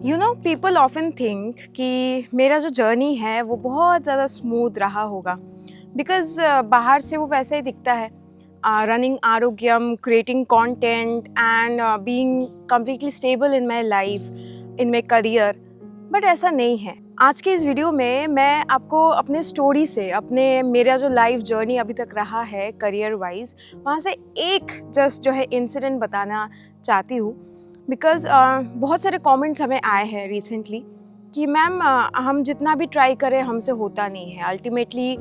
People often think कि मेरा जो जर्नी है वो बहुत ज़्यादा स्मूथ रहा होगा बिकॉज बाहर से वो वैसा ही दिखता है, running Arogyam, creating content and being completely stable in my life, in my career. But ऐसा नहीं है। आज के इस वीडियो में मैं आपको अपने स्टोरी से, मेरा जो लाइफ जर्नी अभी तक रहा है करियर वाइज, वहाँ से एक जस्ट जो है इंसिडेंट बताना चाहती हूँ। बिकॉज बहुत सारे कमेंट्स हमें आए हैं रिसेंटली कि मैम हम जितना भी ट्राई करें हमसे होता नहीं है, अल्टीमेटली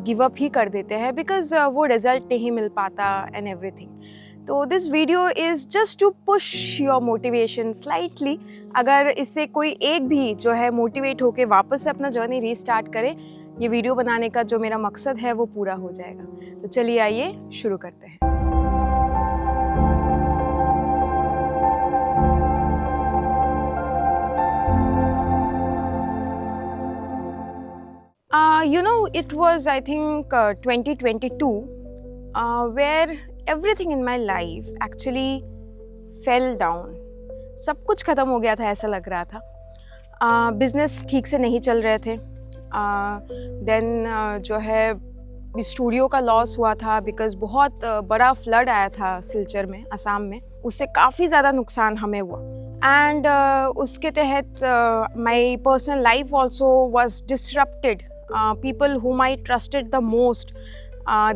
गिव अप ही कर देते हैं बिकॉज वो रिजल्ट नहीं मिल पाता एंड एवरीथिंग। तो this video is just to push your motivation slightly. अगर इससे कोई एक भी जो है मोटिवेट होके वापस से अपना जर्नी रीस्टार्ट करे, ये वीडियो बनाने का जो मेरा मकसद है वो पूरा हो जाएगा। तो चलिए आइए शुरू करते हैं। It was, I think, 2022, where everything in my life actually fell down. सब कुछ ख़त्म हो गया था, ऐसा लग रहा था। बिज़नेस ठीक से नहीं चल रहे थे। देन जो है स्टूडियो का लॉस हुआ था बिकॉज़ बहुत बड़ा फ्लड आया था सिलचर में, असम में। उससे काफ़ी ज़्यादा नुकसान हमें हुआ। एंड उसके तहत my personal life also was disrupted. People whom I trusted the most,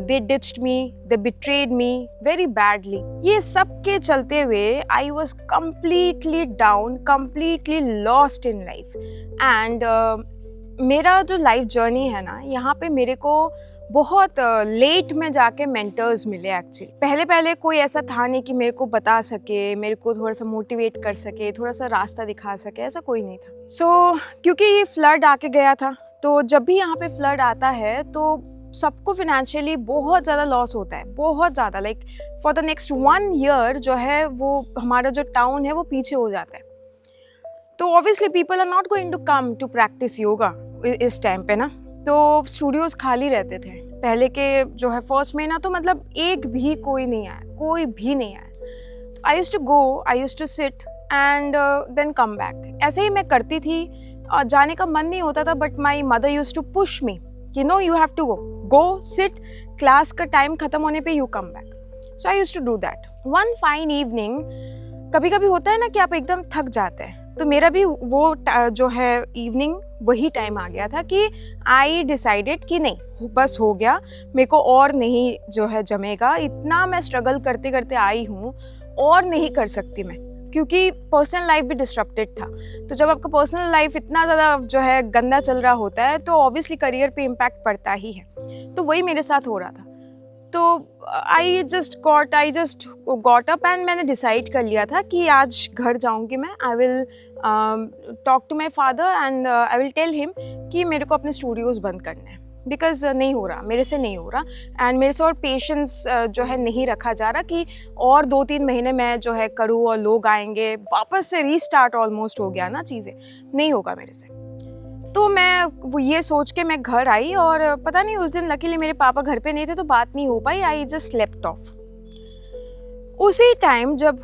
they ditched me, they betrayed me very badly. ये सब के चलते हुए I was completely down, completely lost in life. And मेरा जो लाइफ जर्नी है ना, यहाँ पे मेरे को बहुत लेट में जाके मेंटर्स मिले एक्चुअली। पहले कोई ऐसा था नहीं कि मेरे को बता सके, मेरे को थोड़ा सा मोटिवेट कर सके, थोड़ा सा रास्ता दिखा सके, ऐसा कोई नहीं था। सो क्योंकि ये फ्लड आके गया था, तो जब भी यहाँ पे फ्लड आता है तो सबको फिनेंशियली बहुत ज़्यादा लॉस होता है, बहुत ज़्यादा। Like for the next 1 year जो है वो हमारा जो टाउन है वो पीछे हो जाता है। तो obviously people are not going to come to practice yoga इस टाइम पे ना। तो स्टूडियोज़ खाली रहते थे। पहले के जो है फर्स्ट महीना तो मतलब एक भी कोई नहीं आया, कोई भी नहीं आया। I used to go, I used to sit and then come back. ऐसे ही मैं करती थी। जाने का मन नहीं होता था, but my mother used to push me कि no, you have to go sit, class का टाइम खत्म होने पे you come back. So I used to do that. One fine evening, कभी कभी होता है ना कि आप एकदम थक जाते हैं, तो मेरा भी वो जो है इवनिंग वही टाइम आ गया था कि आई डिसाइडेड कि नहीं, बस हो गया, मेरे को और नहीं जो है जमेगा। इतना मैं स्ट्रगल करते करते आई हूँ और नहीं कर सकती मैं, क्योंकि पर्सनल लाइफ भी डिसरप्टेड था। तो जब आपका पर्सनल लाइफ इतना ज़्यादा जो है गंदा चल रहा होता है तो ऑब्वियसली करियर पे इम्पैक्ट पड़ता ही है। तो वही मेरे साथ हो रहा था। तो I just got up and मैंने डिसाइड कर लिया था कि आज घर जाऊंगी मैं। I will talk to my father and I will tell him कि मेरे को अपने स्टूडियोज़ बंद करने हैं, बिकॉज नहीं हो रहा, मेरे से नहीं हो रहा। एंड मेरे से और पेशेंस जो है नहीं रखा जा रहा कि और 2-3 महीने मैं जो है करूँ और लोग आएंगे, वापस से रीस्टार्ट ऑलमोस्ट हो गया ना चीज़ें, नहीं होगा मेरे से। तो मैं वो ये सोच के मैं घर आई और पता नहीं उस दिन लकीली मेरे पापा घर पे नहीं थे तो बात नहीं हो पाई। I just slept off. उसी टाइम जब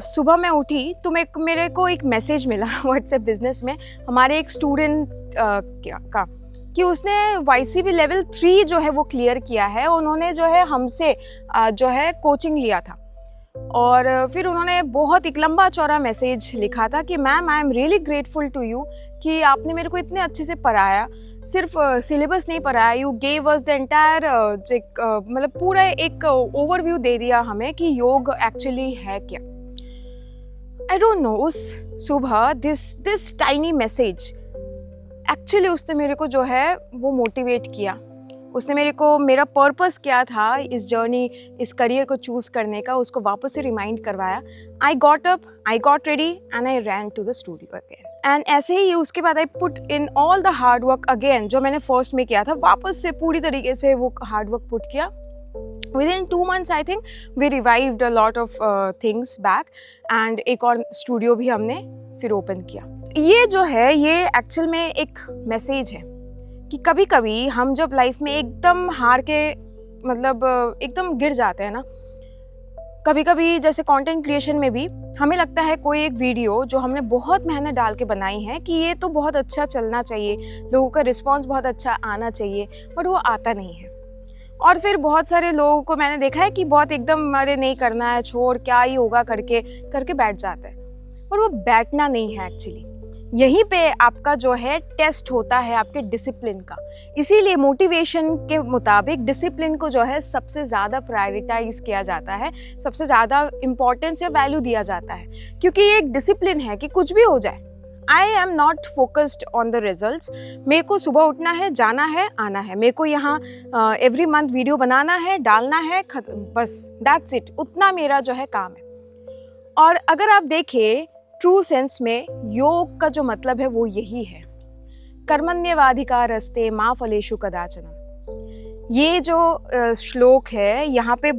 सुबह मैं उठी तो मेरे को एक मैसेज मिला व्हाट्सएप बिजनेस में हमारे एक स्टूडेंट का कि उसने YCB लेवल 3 जो है वो क्लियर किया है। उन्होंने जो है हमसे जो है कोचिंग लिया था और फिर उन्होंने बहुत एक लंबा चौड़ा मैसेज लिखा था कि ma'am, I am really grateful to you कि आपने मेरे को इतने अच्छे से पढ़ाया, सिर्फ सिलेबस नहीं पढ़ाया, you gave us the entire, मतलब पूरा एक ओवरव्यू दे दिया हमें कि योग एक्चुअली है क्या। आई डोंट नो, उस सुबह दिस टाइनी मैसेज एक्चुअली उसने मेरे को जो है वो मोटिवेट किया। उसने मेरे को मेरा पर्पस क्या था इस जर्नी, इस करियर को चूज़ करने का, उसको वापस से रिमाइंड करवाया। I got up, I got ready and I ran to the studio again. And ऐसे ही उसके बाद I put in all the hard work again, जो मैंने फर्स्ट में किया था, वापस से पूरी तरीके से वो हार्ड वर्क पुट किया। Within 2 months I think we revived a lot of things back and एक और स्टूडियो भी हमने फिर ओपन किया। ये जो है ये एक्चुअल में एक मैसेज है कि कभी कभी हम जब लाइफ में एकदम हार के मतलब एकदम गिर जाते हैं ना, कभी कभी जैसे कंटेंट क्रिएशन में भी हमें लगता है कोई एक वीडियो जो हमने बहुत मेहनत डाल के बनाई है कि ये तो बहुत अच्छा चलना चाहिए, लोगों का रिस्पांस बहुत अच्छा आना चाहिए, बट वो आता नहीं है। और फिर बहुत सारे लोगों को मैंने देखा है कि बहुत एकदम अरे नहीं करना है, छोड़ क्या ही होगा करके बैठ जाता है। और वो बैठना नहीं है एक्चुअली, यहीं पे आपका जो है टेस्ट होता है आपके डिसिप्लिन का। इसीलिए मोटिवेशन के मुताबिक डिसिप्लिन को जो है सबसे ज़्यादा प्रायोरिटाइज किया जाता है, सबसे ज़्यादा इम्पोर्टेंस या वैल्यू दिया जाता है, क्योंकि ये एक डिसिप्लिन है कि कुछ भी हो जाए, I am not focused on the results. मेरे को सुबह उठना है, जाना है, आना है, मेरे को यहाँ एवरी मंथ वीडियो बनाना है, डालना है, बस दैट्स इट, उतना मेरा जो है काम है। और अगर आप देखें ट्रू सेंस में योग का जो मतलब है वो यही है, कर्मण्येवाधिकारस्ते मा फलेषु कदाचन। ये जो श्लोक है यहाँ पे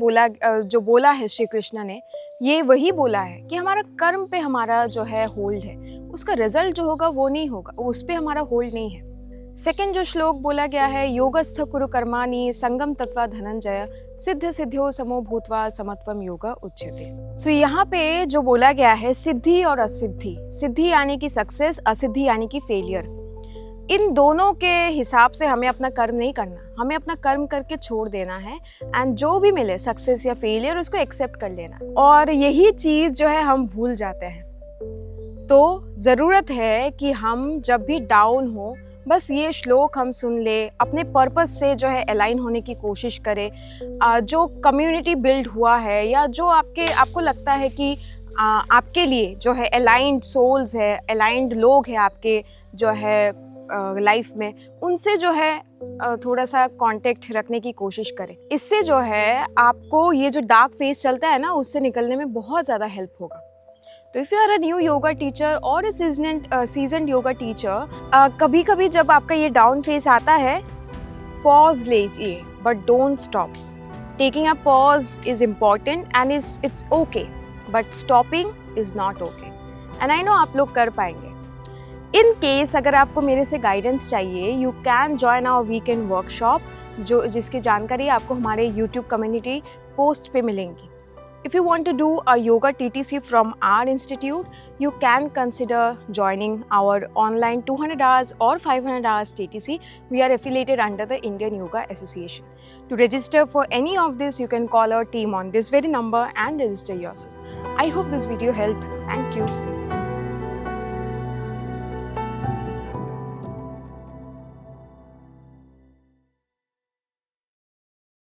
जो बोला है श्री कृष्ण ने, ये वही बोला है कि हमारा कर्म पे हमारा जो है होल्ड है, उसका रिजल्ट जो होगा वो नहीं होगा, उस पे हमारा होल्ड नहीं है। सेकंड जो श्लोक बोला गया है, योगस्थ कुरु कर्माणि संगम तत्वा धनंजय सिद्ध सिद्ध्यो समो भूत्वा समत्वम योग उच्यते। सो यहाँ पे जो बोला गया है सिद्धि और असिद्धि, सिद्धि यानी कि सक्सेस, असिद्धि यानी कि फेलियर, इन दोनों के हिसाब से हमें अपना कर्म नहीं करना, हमें अपना कर्म करके छोड़ देना है एंड जो भी मिले सक्सेस या फेलियर उसको एक्सेप्ट कर लेना। और यही चीज़ जो है हम भूल जाते हैं। तो ज़रूरत है कि हम जब भी डाउन हो बस ये श्लोक हम सुन ले, अपने पर्पस से जो है अलाइन होने की कोशिश करें। जो कम्युनिटी बिल्ड हुआ है या जो आपको लगता है कि आपके लिए जो है अलाइंड सोल्स है, अलाइंड लोग हैं आपके जो है लाइफ में, उनसे जो है थोड़ा सा कांटेक्ट रखने की कोशिश करें। इससे जो है आपको ये जो डार्क फेज चलता है ना, उससे निकलने में बहुत ज़्यादा हेल्प होगा। तो if you are a new yoga teacher और ए सीजन्ड योगा टीचर, कभी कभी जब आपका ये डाउन फेज आता है, पॉज लीजिए but don't stop. Taking a pause is important and it's okay, but stopping is not okay. And I know आप लोग कर पाएंगे। इन केस अगर आपको मेरे से गाइडेंस चाहिए, you can join our weekend workshop, जिसकी जानकारी आपको हमारे यूट्यूब कम्युनिटी पोस्ट पे मिलेंगी। If you want to do a yoga TTC from our institute, you can consider joining our online 200 hours or 500 hours TTC. We are affiliated under the Indian Yoga Association. To register for any of this, you can call our team on this very number and register yourself. I hope this video helped. Thank you.